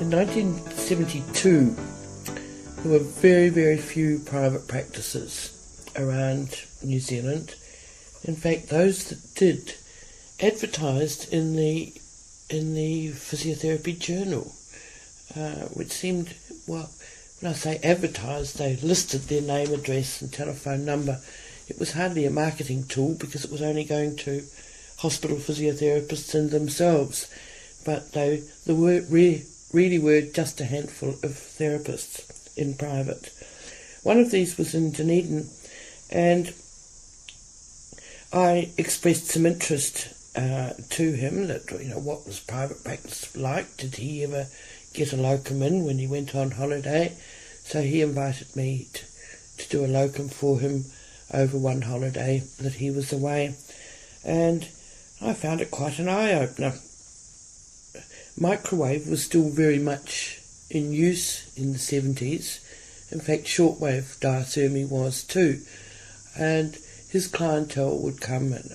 In 1972, there were very, very few private practices around New Zealand. In fact, those that did advertised in the Physiotherapy Journal, which seemed, well, when I say advertised, they listed their name, address and telephone number. It was hardly a marketing tool because it was only going to hospital physiotherapists and themselves, but there really were just a handful of therapists in private. One of these was in Dunedin, and I expressed some interest to him that, what was private practice like? Did he ever get a locum in when he went on holiday? So he invited me to do a locum for him over one holiday that he was away, and I found it quite an eye-opener. Microwave was still very much in use in the 70s. In fact, shortwave diathermy was too, and his clientele would come, and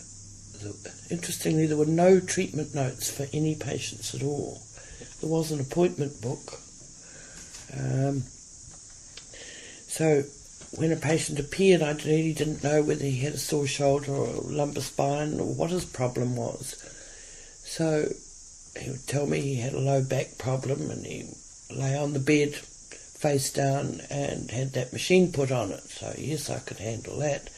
interestingly there were no treatment notes for any patients at all. There was an appointment book. So when a patient appeared, I really didn't know whether he had a sore shoulder or a lumbar spine or what his problem was. So he would tell me he had a low back problem, and he lay on the bed face down and had that machine put on it. So yes, I could handle that.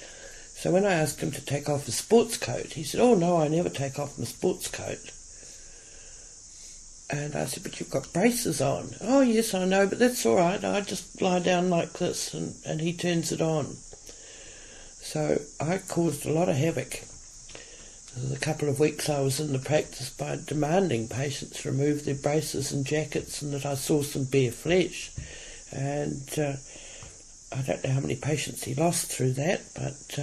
So when I asked him to take off his sports coat, he said, "Oh no, I never take off my sports coat." And I said, "But you've got braces on." "Oh yes, I know, but that's all right. I just lie down like this and he turns it on." So I caused a lot of havoc. The couple of weeks I was in the practice by demanding patients remove their braces and jackets and that I saw some bare flesh. And I don't know how many patients he lost through that, but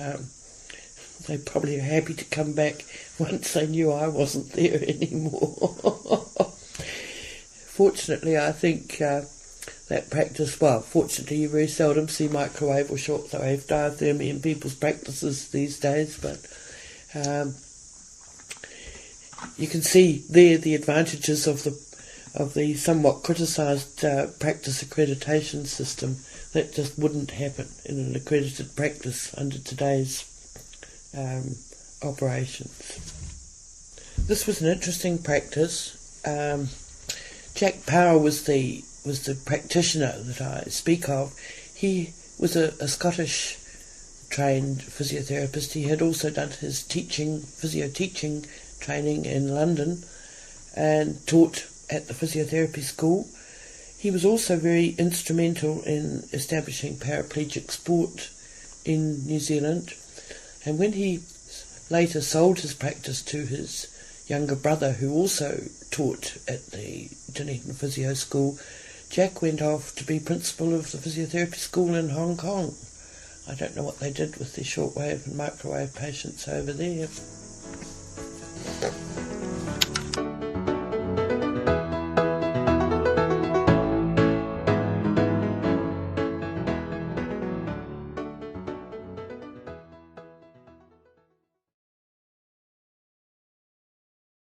they probably are happy to come back once they knew I wasn't there anymore. Fortunately, I think that practice, fortunately you very seldom see microwave or shortwave diathermy in people's practices these days, but you can see there the advantages of the somewhat criticised practice accreditation system. That just wouldn't happen in an accredited practice under today's operations. This was an interesting practice. Jack Power was the practitioner that I speak of. He was a Scottish trained physiotherapist. He had also done his physio teaching training in London and taught at the physiotherapy school. He was also very instrumental in establishing paraplegic sport in New Zealand, and when he later sold his practice to his younger brother, who also taught at the Dunedin Physio School, Jack went off to be principal of the physiotherapy school in Hong Kong. I don't know what they did with the shortwave and microwave patients over there.